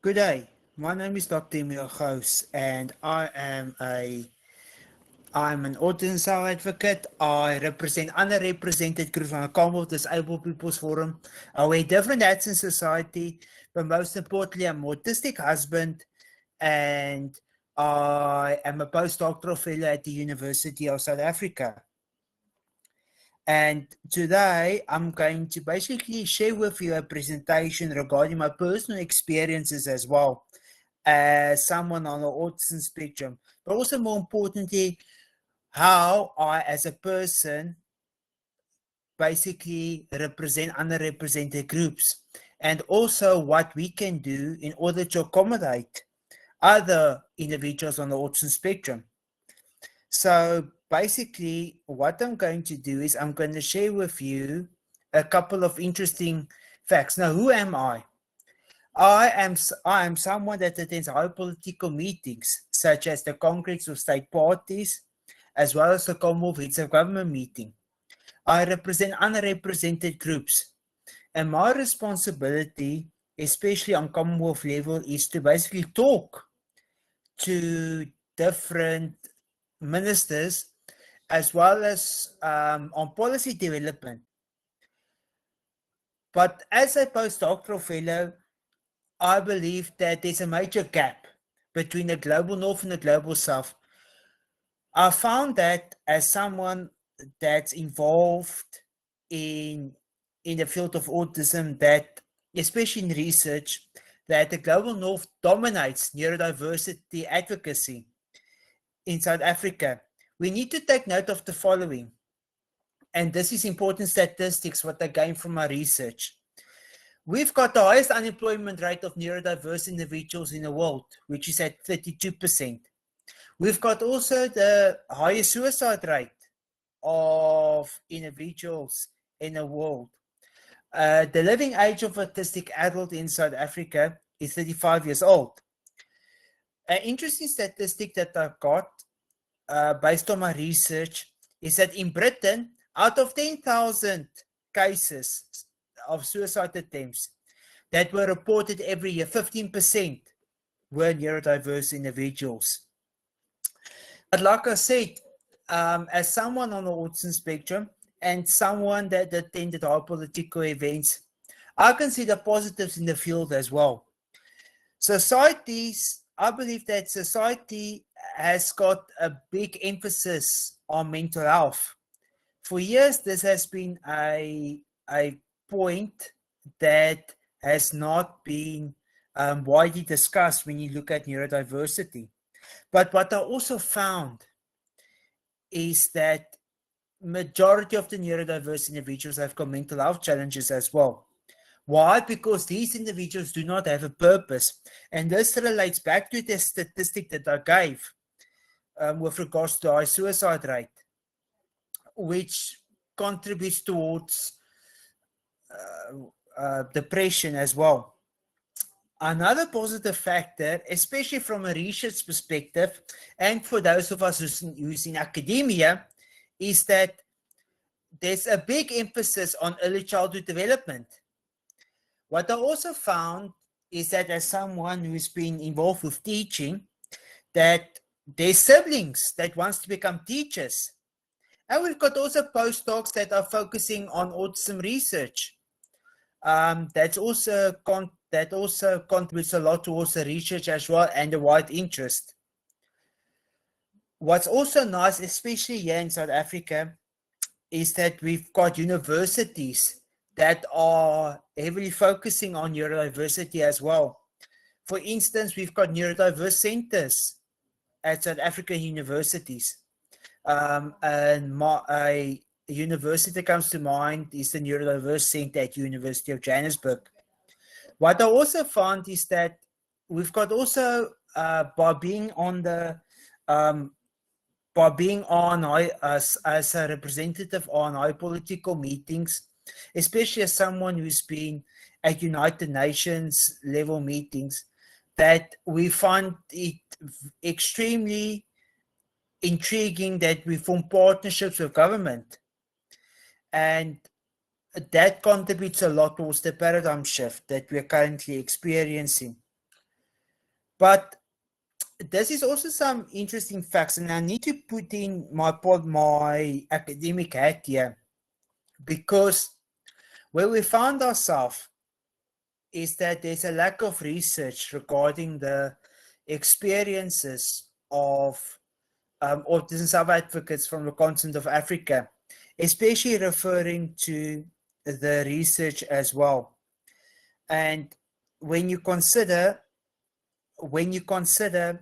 Good day. My name is Dr. Emil Gous, and I'm an autism advocate. I represent underrepresented groups on the Commonwealth Disabled People's Forum. I wear different hats in society, but most importantly, I'm an autistic husband, and I am a postdoctoral fellow at the University of South Africa. And today I'm going to basically share with you a presentation regarding my personal experiences as well as someone on the autism spectrum, but also more importantly, how I as a person basically represent underrepresented groups, and also what we can do in order to accommodate other individuals on the autism spectrum. So basically, what I'm going to do is I'm going to share with you a couple of interesting facts. Now, who am I? I am someone that attends high political meetings, such as the Congress of State Parties, as well as the Commonwealth Heads of Government meeting. I represent underrepresented groups, and my responsibility, especially on Commonwealth level, is to basically talk to different ministers as well as on policy development. But as a postdoctoral fellow, I believe that there's a major gap between the global north and the global south. I found that as someone that's involved in the field of autism, that especially in research, that the global north dominates neurodiversity advocacy in South Africa. We need to take note of the following, and this is important statistics what I gained from my research. We've got the highest unemployment rate of neurodiverse individuals in the world, which is at 32%. We've got also the highest suicide rate of individuals in the world. The living age of autistic adult in South Africa is 35 years old. An interesting statistic that I've got based on my research is that in Britain, out of 10,000 cases of suicide attempts that were reported every year, 15% were neurodiverse individuals. But like I said, as someone on the autism spectrum and someone that attended our political events, I can see the positives in the field as well. I believe that society has got a big emphasis on mental health. For years, this has been a point that has not been widely discussed when you look at neurodiversity. But what I also found is that majority of the neurodiverse individuals have got mental health challenges as well. Why? Because these individuals do not have a purpose. And this relates back to the statistic that I gave with regards to high suicide rate, which contributes towards depression as well. Another positive factor, especially from a research perspective, and for those of us who's in academia, is that there's a big emphasis on early childhood development. What I also found is that as someone who's been involved with teaching, that there's siblings that wants to become teachers. And we've got also postdocs that are focusing on autism research. That also contributes a lot towards the research as well and the wide interest. What's also nice, especially here in South Africa, is that we've got universities that are heavily focusing on neurodiversity as well. For instance, we've got neurodiverse centers at South African universities. And a university that comes to mind is the Neurodiverse Center at University of Johannesburg. What I also found is that we've got also by being on as a representative on high political meetings, especially as someone who's been at United Nations level meetings, that we find it extremely intriguing that we form partnerships with government, and that contributes a lot towards the paradigm shift that we're currently experiencing. But this is also some interesting facts, and I need to put in my academic hat here, because where we found ourselves is that there's a lack of research regarding the experiences of autism self-advocates from the continent of Africa, especially referring to the research as well. And when you consider 15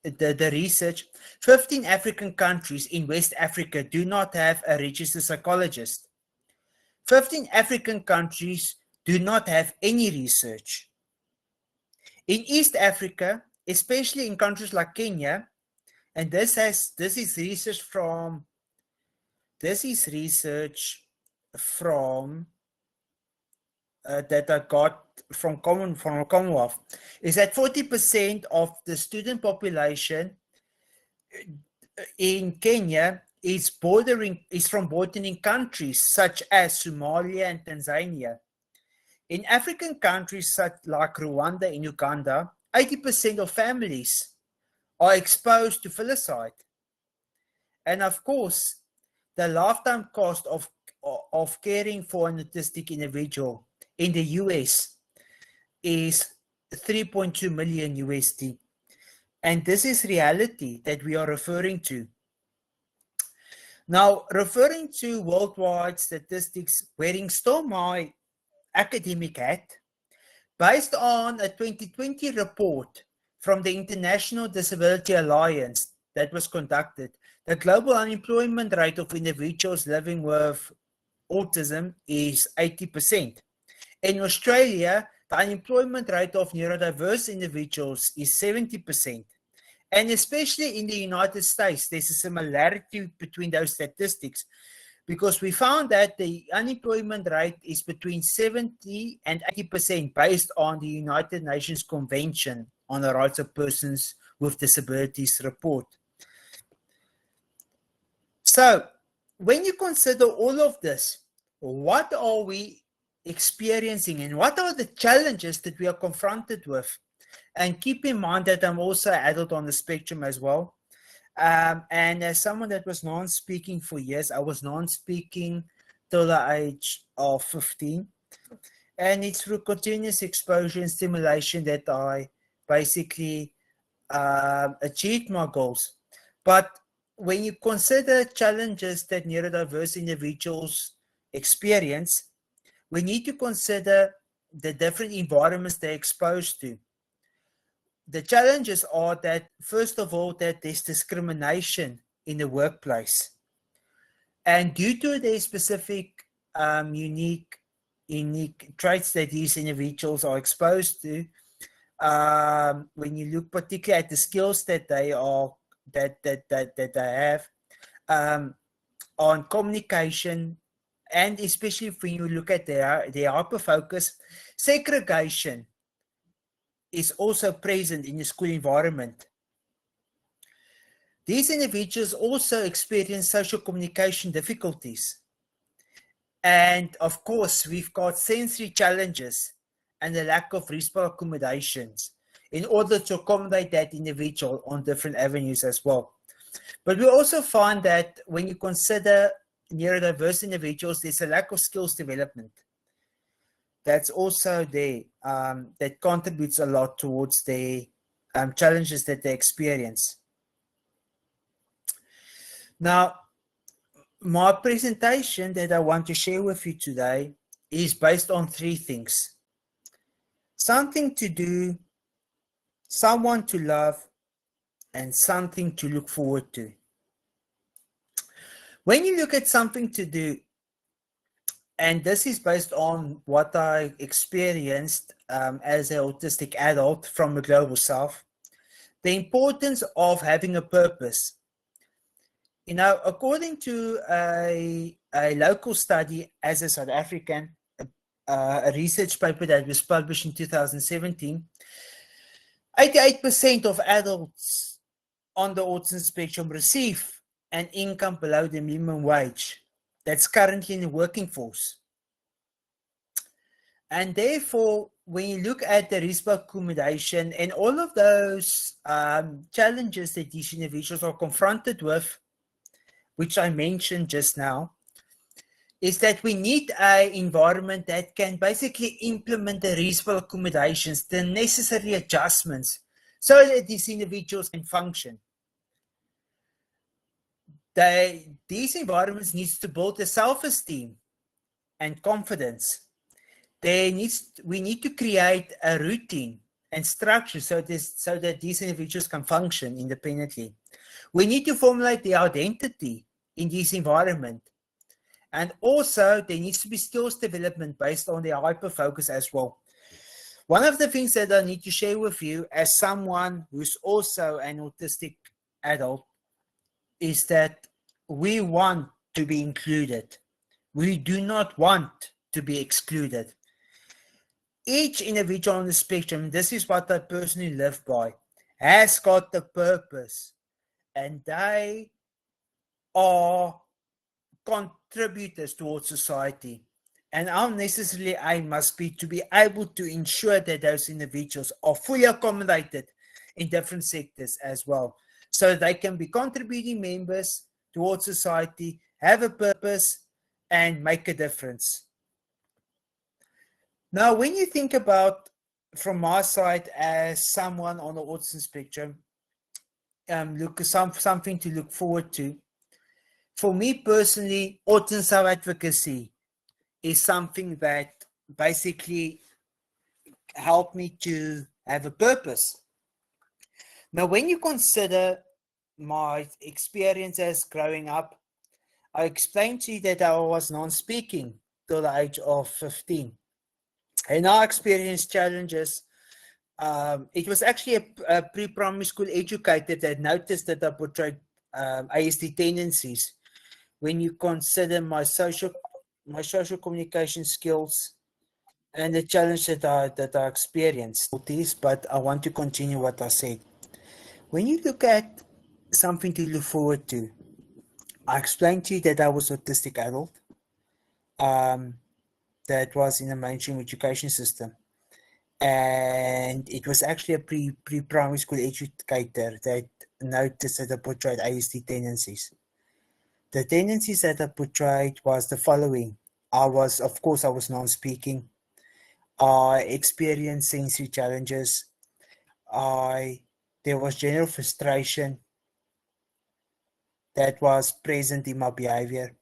the research, 15 African countries in West Africa do not have a registered psychologist. 15 African countries do not have any research. In East Africa, especially in countries like Kenya, and this is research from that I got from Commonwealth, is that 40% of the student population in Kenya is from bordering countries such as Somalia and Tanzania. In African countries such like Rwanda and Uganda, 80% of families are exposed to filicide. And of course, the lifetime cost of caring for an autistic individual in the US is 3.2 million USD. And this is reality that we are referring to. Now, referring to worldwide statistics, wearing still my academic hat, based on a 2020 report from the International Disability Alliance that was conducted, the global unemployment rate of individuals living with autism is 80%. In Australia, the unemployment rate of neurodiverse individuals is 70%. And especially in the United States, there's a similarity between those statistics, because we found that the unemployment rate is between 70 and 80% based on the United Nations Convention on the Rights of Persons with Disabilities report. So when you consider all of this, what are we experiencing and what are the challenges that we are confronted with? And keep in mind that I'm also an adult on the spectrum as well. And as someone that was non-speaking for years, I was non-speaking till the age of 15. And it's through continuous exposure and stimulation that I basically achieved my goals. But when you consider challenges that neurodiverse individuals experience, we need to consider the different environments they're exposed to. The challenges are that, first of all, that there's discrimination in the workplace. And due to the specific unique traits that these individuals are exposed to, when you look particularly at the skills that they have on communication, and especially when you look at their hyperfocus, segregation is also present in the school environment. These individuals also experience social communication difficulties. And of course, we've got sensory challenges and a lack of reasonable accommodations in order to accommodate that individual on different avenues as well. But we also find that when you consider neurodiverse individuals, there's a lack of skills development. That's also there, that contributes a lot towards the challenges that they experience. Now, my presentation that I want to share with you today is based on three things: something to do, someone to love, and something to look forward to. When you look at something to do, and this is based on what I experienced as an autistic adult from the Global South, the importance of having a purpose. You know, according to a local study as a South African, a research paper that was published in 2017, 88% of adults on the autism spectrum receive an income below the minimum wage that's currently in the working force. And therefore, when you look at the risk accommodation and all of those challenges that these individuals are confronted with, which I mentioned just now, is that we need an environment that can basically implement the reasonable accommodations, the necessary adjustments, so that these individuals can function. These environments need to build a self-esteem and confidence. We need to create a routine and structure so that these individuals can function independently. We need to formulate the identity in this environment. And also, there needs to be skills development based on their hyper-focus as well. One of the things that I need to share with you as someone who's also an autistic adult is that we want to be included. We do not want to be excluded. Each individual on the spectrum, this is what I personally live by, has got a purpose, and they are contributors towards society. And our necessary aim must be to be able to ensure that those individuals are fully accommodated in different sectors as well, so that they can be contributing members towards society, have a purpose, and make a difference. Now, when you think about, from my side as someone on the autism spectrum, something to look forward to. For me personally, autism self-advocacy is something that basically helped me to have a purpose. Now, when you consider my experiences growing up, I explained to you that I was non-speaking till the age of 15. And I experienced challenges. It was actually a pre-primary school educator that noticed that I portrayed ASD tendencies. When you consider my social communication skills and the challenge that I experienced. But I want to continue what I said. When you look at something to look forward to, I explained to you that I was an autistic adult. That was in the mainstream education system, and it was actually a pre-primary school educator that noticed that I portrayed ASD tendencies. The tendencies that I portrayed was the following. I was non-speaking. I experienced sensory challenges. There was general frustration that was present in my behavior,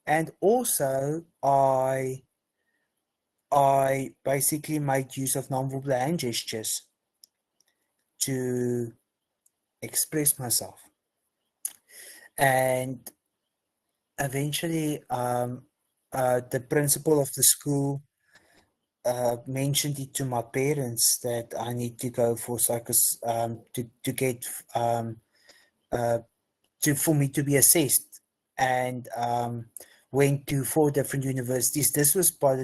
and also I basically made use of nonverbal hand gestures to express myself. And eventually, the principal of the school mentioned it to my parents that I need to go for for me to be assessed, and went to 4 different universities. This was by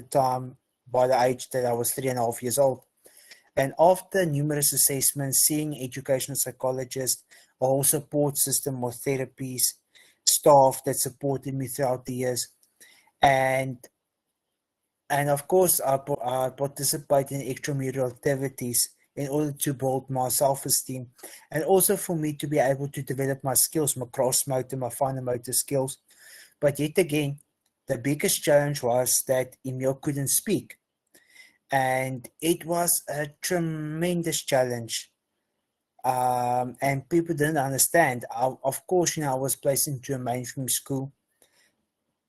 the age that I was 3.5 years old. And after numerous assessments, seeing educational psychologists, a whole support system of therapies, staff that supported me throughout the years, and of course I participated in extramural activities in order to build my self-esteem, and also for me to be able to develop my skills, my cross motor, my finer motor skills. But yet again, the biggest challenge was that Emil couldn't speak. And it was a tremendous challenge. And people didn't understand. Of course, I was placed into a mainstream school.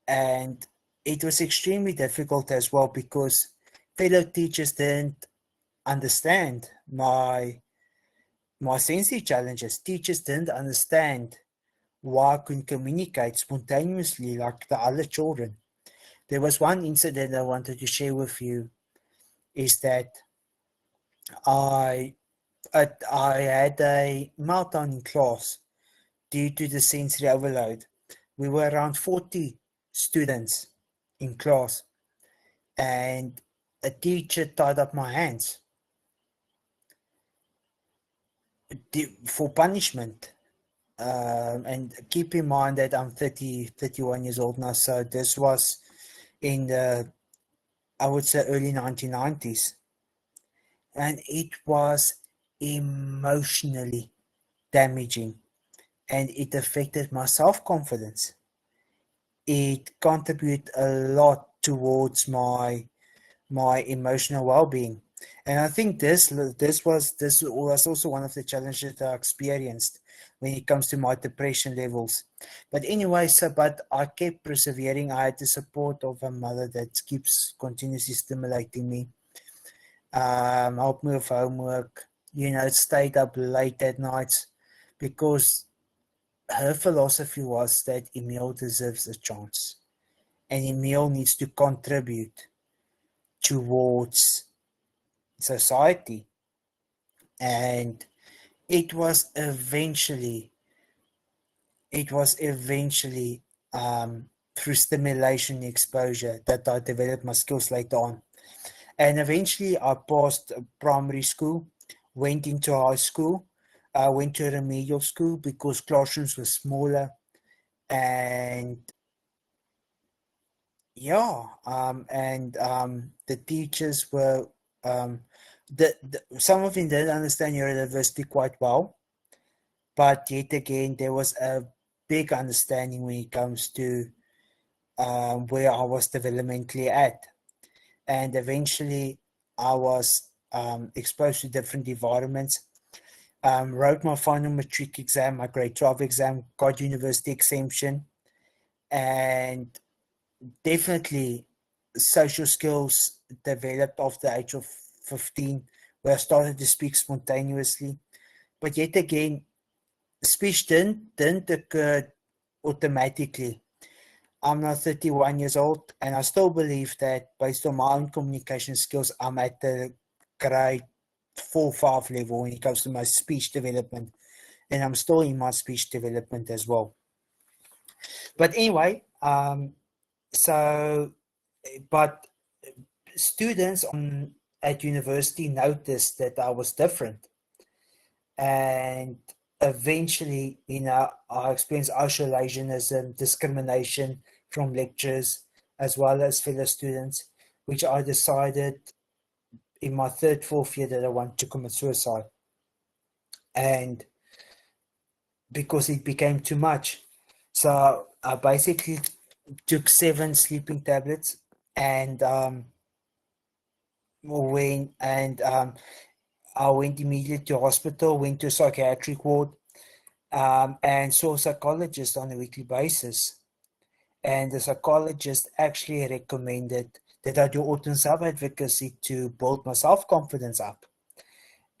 And it was extremely difficult as well because fellow teachers didn't understand my sensory challenges. Teachers didn't understand why I couldn't communicate spontaneously like the other children. There was one incident I wanted to share with you, is that I had a meltdown in class due to the sensory overload. We were around 40 students in class, and a teacher tied up my hands for punishment. And keep in mind that I'm 31 years old now, so this was in the I would say early 1990s. And it was emotionally damaging, and it affected my self-confidence. It contributed a lot towards my emotional well-being. And I think this was also one of the challenges that I experienced when it comes to my depression levels. But anyway, but I kept persevering. I had the support of a mother that keeps continuously stimulating me, helped me with homework, stayed up late at nights, because her philosophy was that Emil deserves a chance, and Emil needs to contribute towards society. And it was eventually it was eventually through stimulation and exposure that I developed my skills later on. And eventually I passed primary school, went into high school. I went to a remedial school because classrooms were smaller, and yeah, the teachers were some of them didn't understand neurodiversity quite well, but yet again there was a big understanding when it comes to where I was developmentally at. And eventually I was exposed to different environments. Wrote my final matric exam, my grade 12 exam, got university exemption, and definitely social skills developed after the age of 15, where I started to speak spontaneously. But yet again, speech didn't occur automatically. I'm now 31 years old, and I still believe that based on my own communication skills, I'm at the grade 4-5 level when it comes to my speech development, and I'm still in my speech development as well. But anyway, so but students at university noticed that I was different, and eventually, I experienced isolationism, discrimination from lecturers as well as fellow students, which I decided in my third, fourth year that I wanted to commit suicide. And because it became too much, so I basically took 7 sleeping tablets, and I went immediately to hospital, went to a psychiatric ward, and saw a psychologist on a weekly basis. And the psychologist actually recommended that I do autism self-advocacy to build my self-confidence up.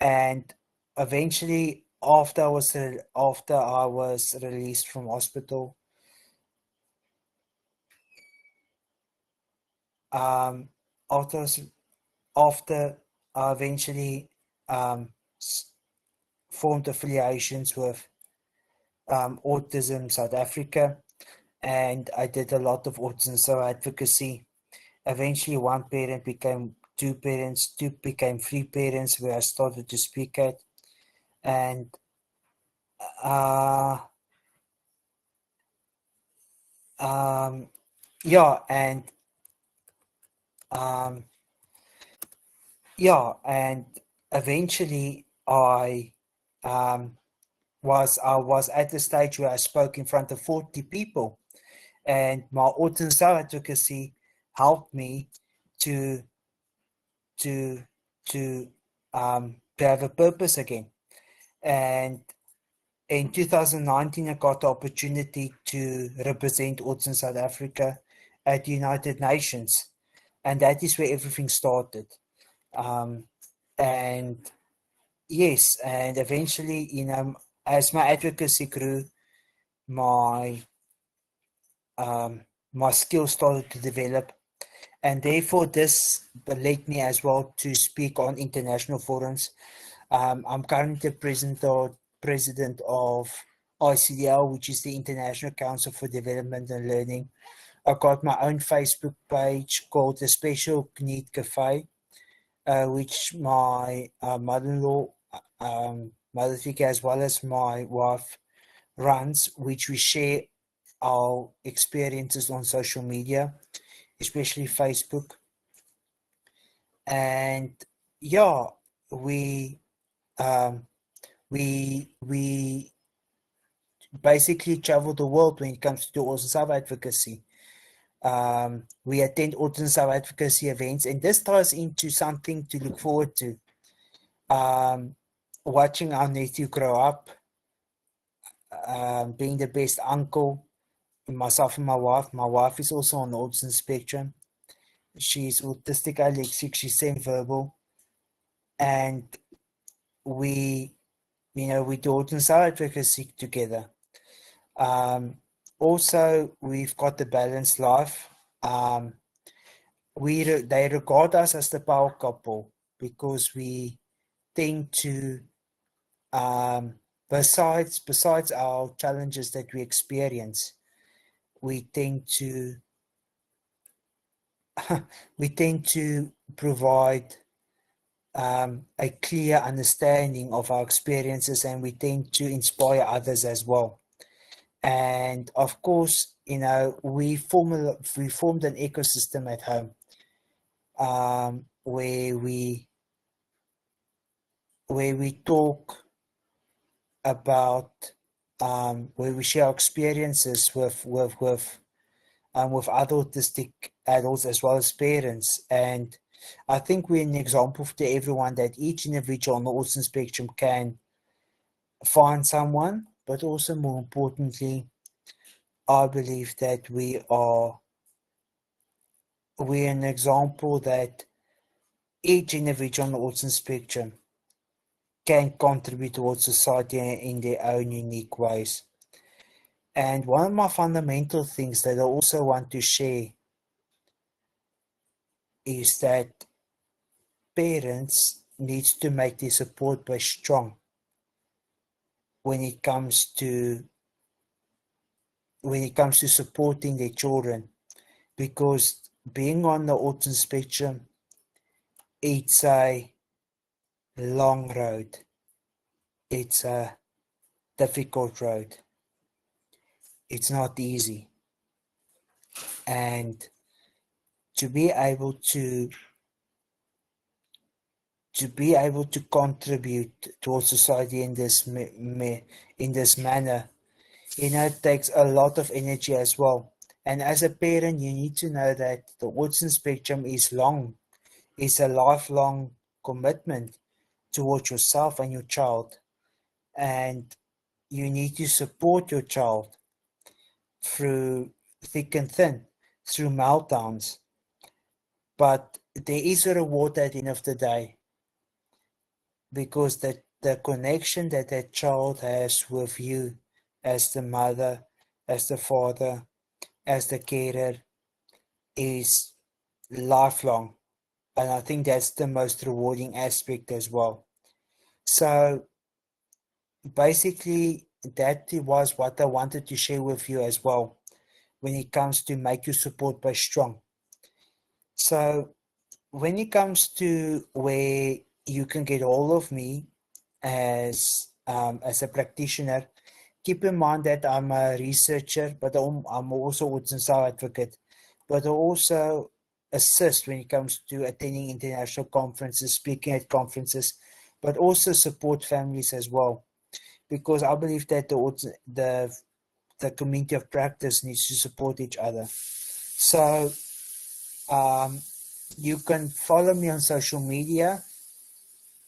And eventually, after I was released from hospital, um, after after I eventually formed affiliations with Autism South Africa, and I did a lot of autism self-advocacy. Eventually, one parent became 2 parents, 2 became 3 parents, where I started to speak at. And uh, yeah, and um, yeah, and eventually I was at the stage where I spoke in front of 40 people, and my autism self-advocacy helped me to to to have a purpose again. And in 2019, I got the opportunity to represent Autism South Africa at the United Nations, and that is where everything started. And yes, and eventually, as my advocacy grew, my my skills started to develop, and therefore this led me as well to speak on international forums. I'm currently president of ICDL, which is the International Council for Development and Learning. I got my own Facebook page called the Special Need Cafe, which my mother-in-law, Mother Fika, as well as my wife runs, which we share our experiences on social media, especially Facebook. And yeah, we um, we basically travel the world when it comes to autism self-advocacy. We attend autism self-advocacy events, and this ties into something to look forward to. Watching our nephew grow up, being the best uncle, myself and my wife. My wife is also on the autism spectrum. She's autistic dyslexic, she's semi-verbal, and we, we do autism self-advocacy together. Also, we've got the balanced life. They regard us as the power couple because we tend to, besides our challenges that we experience, we tend to provide a clear understanding of our experiences, and we tend to inspire others as well. And of course, we formed an ecosystem at home, where we talk about, where we share experiences with other autistic adults as well as parents. And I think we're an example to everyone that each individual on the autism spectrum can find someone, but also more importantly, I believe that we're an example that each individual on the autism spectrum can contribute towards society in their own unique ways. And one of my fundamental things that I also want to share is that parents needs to make their support base strong when it comes to supporting their children, because being on the autism spectrum, it's a long road. It's a difficult road. It's not easy. And to be able to contribute towards society in this manner, it takes a lot of energy as well. And as a parent, you need to know that the autism spectrum is a lifelong commitment towards yourself and your child. And you need to support your child through thick and thin, through meltdowns. But there is a reward at the end of the day, because the connection that child has with you as the mother, as the father, as the carer is lifelong. And I think that's the most rewarding aspect as well. So basically, that was what I wanted to share with you as well when it comes to make your support base strong. So when it comes to where you can get hold of me as a practitioner, keep in mind that I'm a researcher, but I'm also autism self-advocate, but I also assist when it comes to attending international conferences, speaking at conferences, but also support families as well, because I believe that the community of practice needs to support each other. So you can follow me on social media.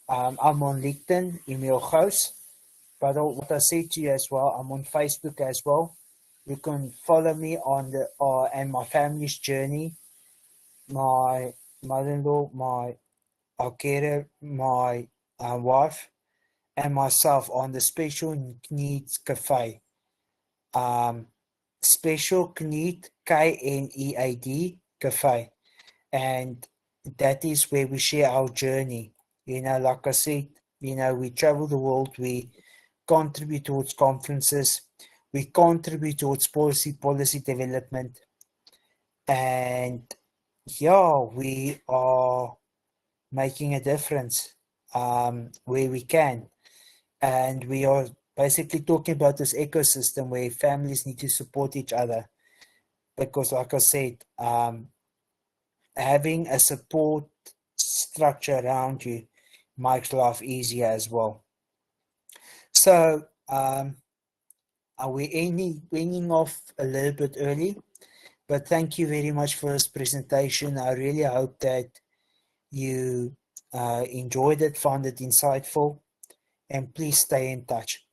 I'm on LinkedIn, Emil Gous. But what I say to you as well, I'm on Facebook as well. You can follow me on and my family's journey. My mother-in-law, my carer, my wife, and myself on the Special Needs Cafe. Special Need, KNEAD Cafe. And that is where we share our journey. Like I said, we travel the world, we contribute towards conferences, we contribute towards policy development, and yeah, we are making a difference where we can. And we are basically talking about this ecosystem where families need to support each other, because like I said, having a support structure around you makes life easier as well. So, are we ending off a little bit early? But thank you very much for this presentation. I really hope that you enjoyed it, found it insightful, and please stay in touch.